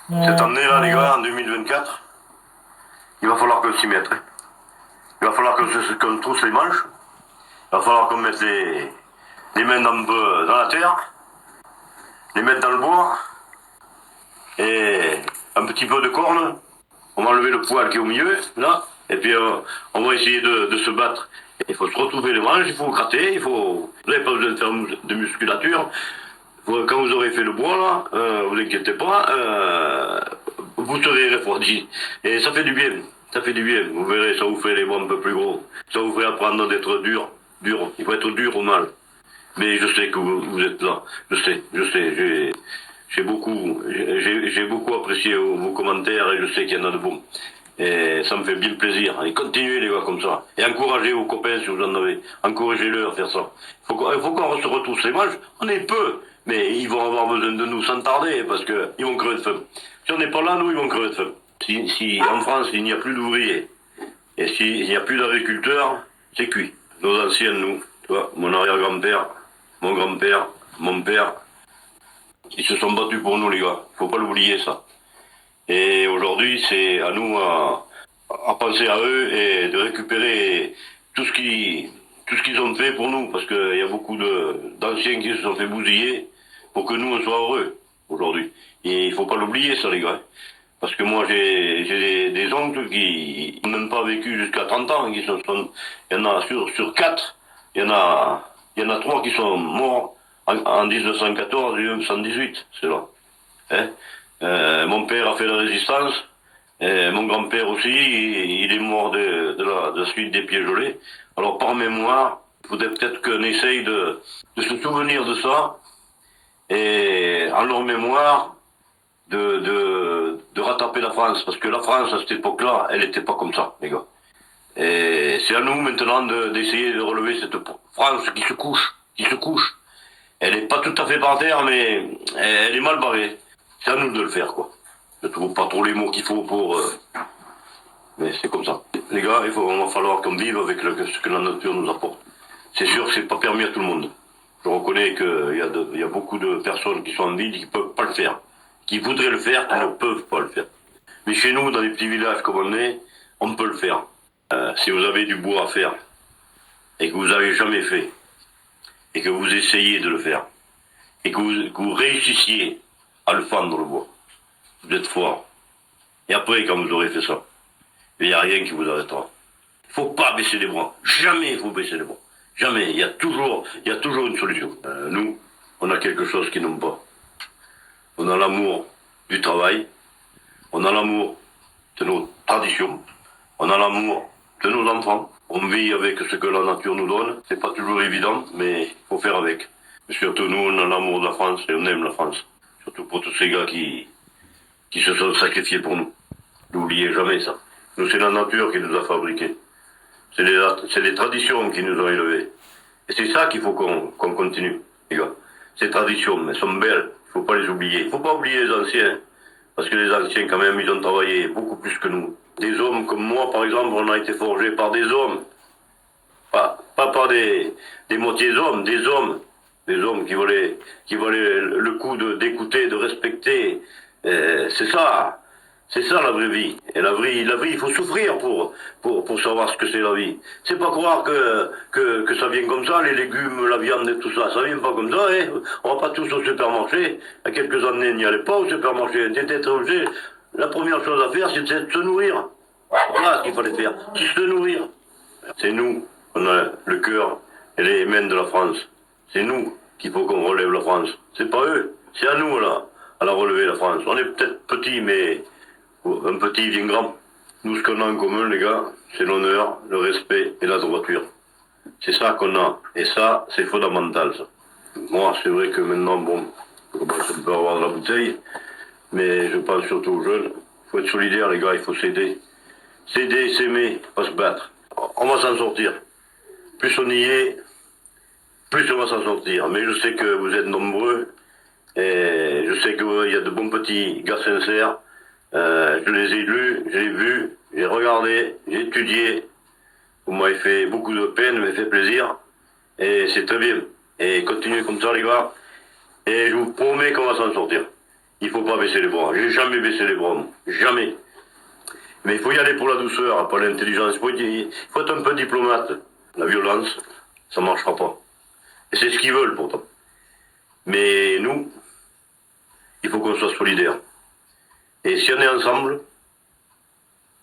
Cette année-là, les gars, en 2024, il va falloir qu'on s'y mette. Hein. Il va falloir qu'on trousse les manches. Il va falloir qu'on mette les mains dans la terre, les mettre dans le bois, et un petit peu de corne. On va enlever le poil qui est au milieu, là, et puis on va essayer de se battre. Il faut se retrouver les manches, il faut gratter, vous n'avez pas besoin de faire de musculature. Quand vous aurez fait le bois, là, vous inquiétez pas, vous serez refroidi. Et ça fait du bien. Ça fait du bien. Vous verrez, ça vous fait les bras un peu plus gros. Ça vous fait apprendre d'être dur. Dur. Il faut être dur au mal. Mais je sais que vous êtes là. Je sais. J'ai beaucoup apprécié vos commentaires et je sais qu'il y en a de bons. Et ça me fait bien plaisir. Et continuez les gars comme ça. Et encouragez vos copains si vous en avez. Encouragez-le à faire ça. Il faut qu'on se retrousse les manches. On est peu. Mais ils vont avoir besoin de nous sans tarder parce qu'ils vont crever de faim. Si on n'est pas là, nous, ils vont crever de faim. Si en France, il n'y a plus d'ouvriers et s'il n'y a plus d'agriculteurs, c'est cuit. Nos anciens, nous, tu vois, mon arrière-grand-père, mon grand-père, mon père, ils se sont battus pour nous, les gars. Faut pas l'oublier, ça. Et aujourd'hui, c'est à nous à penser à eux et de récupérer tout ce qu'ils ont fait pour nous, parce qu'il y a beaucoup d'anciens qui se sont fait bousiller pour que nous, on soit heureux aujourd'hui. Et il faut pas l'oublier, ça, les gars. Parce que moi, j'ai des oncles qui n'ont même pas vécu jusqu'à 30 ans. Il y en a sur 4, il y en a 3 qui sont morts en 1914 et 1918, c'est là. Hein. Mon père a fait la résistance, et mon grand-père aussi, il est mort de la suite des pieds gelés. Alors par mémoire, il faudrait peut-être qu'on essaye de se souvenir de ça, et en leur mémoire, de rattraper la France. Parce que la France, à cette époque-là, elle n'était pas comme ça, les gars. Et c'est à nous maintenant d'essayer de relever cette France qui se couche. Elle n'est pas tout à fait par terre, mais elle est mal barrée. C'est à nous de le faire, quoi. Je trouve pas trop les mots qu'il faut pour... mais c'est comme ça. Les gars, il va falloir qu'on vive avec ce que la nature nous apporte. C'est sûr que c'est pas permis à tout le monde. Je reconnais qu'il y a beaucoup de personnes qui sont en ville qui ne peuvent pas le faire. Qui voudraient le faire, qui ne peuvent pas le faire. Mais chez nous, dans les petits villages comme on peut le faire. Si vous avez du bois à faire, et que vous n'avez jamais fait, et que vous essayez de le faire, et que vous réussissiez à le fendre le bois, vous êtes fort. Et après, quand vous aurez fait ça, il n'y a rien qui vous arrêtera. Il ne faut pas baisser les bras. Jamais il faut baisser les bras. Jamais. Il y a toujours une solution. Nous, on a quelque chose qu'ils n'ont pas. On a l'amour du travail. On a l'amour de nos traditions. On a l'amour de nos enfants. On vit avec ce que la nature nous donne. C'est pas toujours évident, mais il faut faire avec. Mais surtout, nous, on a l'amour de la France et on aime la France. Surtout pour tous ces gars qui se sont sacrifiés pour nous. N'oubliez jamais ça. Nous, c'est la nature qui nous a fabriqués. C'est les traditions qui nous ont élevés. Et c'est ça qu'il faut qu'on continue, les gars. Ces traditions, elles sont belles. Il faut pas les oublier. Il faut pas oublier les anciens. Parce que les anciens, quand même, ils ont travaillé beaucoup plus que nous. Des hommes comme moi, par exemple, on a été forgés par des hommes. Pas par des moitiés hommes, des hommes. Des hommes qui valaient le coup d'écouter, de respecter. C'est ça. C'est ça la vraie vie. Et la vie, il faut souffrir pour savoir ce que c'est la vie. C'est pas croire que ça vient comme ça, les légumes, la viande et tout ça. Ça vient pas comme ça, hein. On va pas tous au supermarché. Il y a quelques années, on n'y allait pas au supermarché. On était obligé. La première chose à faire, c'était de se nourrir. Voilà ce qu'il fallait faire. Se nourrir. C'est nous. On a le cœur et les mains de la France. C'est nous qu'il faut qu'on relève la France. C'est pas eux. C'est à nous, là, à la relever, la France. On est peut-être petits, mais un petit vient grand. Nous, ce qu'on a en commun, les gars, c'est l'honneur, le respect et la droiture. C'est ça qu'on a. Et ça, c'est fondamental, ça. Moi, c'est vrai que maintenant, bon, je commence un peu à avoir de la bouteille, mais je pense surtout aux jeunes. Il faut être solidaire, les gars, il faut s'aider. S'aider, s'aimer, pas se battre. On va s'en sortir. Plus on y est, plus on va s'en sortir. Mais je sais que vous êtes nombreux, et je sais qu'il y a de bons petits gars sincères. Je les ai lus, j'ai vus, j'ai regardé, j'ai étudié. Vous m'avez fait beaucoup de peine, m'avez fait plaisir. Et c'est très bien. Et continuez comme ça, les gars. Et je vous promets qu'on va s'en sortir. Il faut pas baisser les bras. J'ai jamais baissé les bras, moi. Jamais. Mais il faut y aller pour la douceur, pas l'intelligence. Il faut être un peu diplomate. La violence, ça marchera pas. Et c'est ce qu'ils veulent pourtant. Mais nous, il faut qu'on soit solidaires. Et si on est ensemble,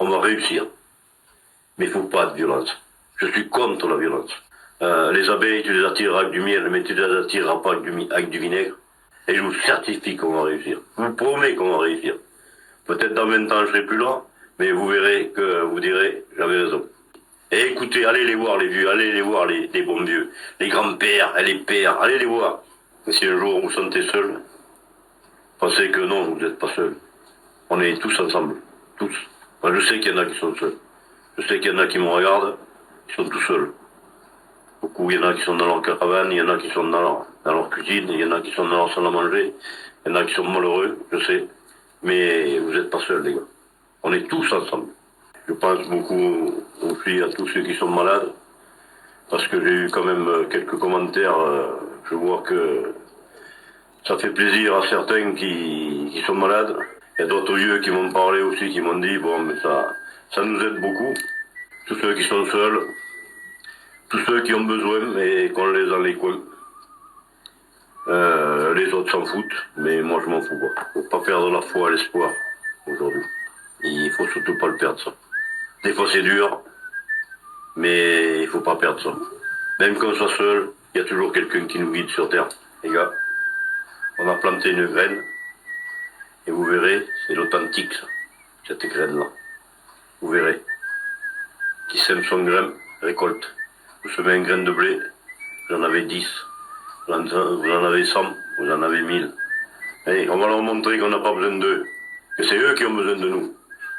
on va réussir. Mais il ne faut pas de violence. Je suis contre la violence. Les abeilles, tu les attireras avec du miel, mais tu les attireras pas avec du vinaigre. Et je vous certifie qu'on va réussir. Je vous promets qu'on va réussir. Peut-être dans 20 ans, je serai plus là, mais vous verrez que vous direz, j'avais raison. Et écoutez, allez les voir les vieux, allez les voir les bons vieux, les grands-pères et les pères, allez les voir. Et si un jour vous vous sentez seul, pensez que non, vous n'êtes pas seul. On est tous ensemble, tous. Moi, je sais qu'il y en a qui sont seuls. Je sais qu'il y en a qui me regardent, qui sont tout seuls. Beaucoup, il y en a qui sont dans leur caravane, il y en a qui sont dans leur cuisine, il y en a qui sont dans leur salle à manger, il y en a qui sont malheureux, je sais. Mais vous n'êtes pas seuls, les gars. On est tous ensemble. Je pense beaucoup aussi à tous ceux qui sont malades, parce que j'ai eu quand même quelques commentaires. Je vois que ça fait plaisir à certains qui sont malades. Il y a d'autres vieux qui m'ont parlé aussi, qui m'ont dit, bon, mais ça nous aide beaucoup. Tous ceux qui sont seuls, tous ceux qui ont besoin et qu'on les a dans les coins. Les autres s'en foutent, mais moi je m'en fous pas. Faut pas perdre la foi et l'espoir aujourd'hui. Il faut surtout pas le perdre, ça. Des fois c'est dur, mais il faut pas perdre ça. Même qu'on soit seul, il y a toujours quelqu'un qui nous guide sur Terre. Les gars, on a planté une graine, et vous verrez, c'est l'authentique, ça, cette graine-là. Vous verrez. Qui sème son grain, récolte. Vous semez un grain de blé, vous en avez 10. Vous en avez 100, vous en avez 1000. Et on va leur montrer qu'on n'a pas besoin d'eux, que c'est eux qui ont besoin de nous.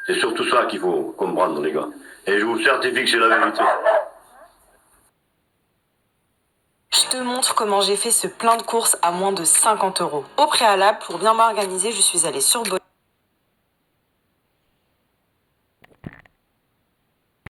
C'est surtout ça qu'il faut comprendre, les gars. Et je vous certifie que c'est la vérité. Je te montre comment j'ai fait ce plein de courses à moins de 50 €. Au préalable, pour bien m'organiser, je suis allée sur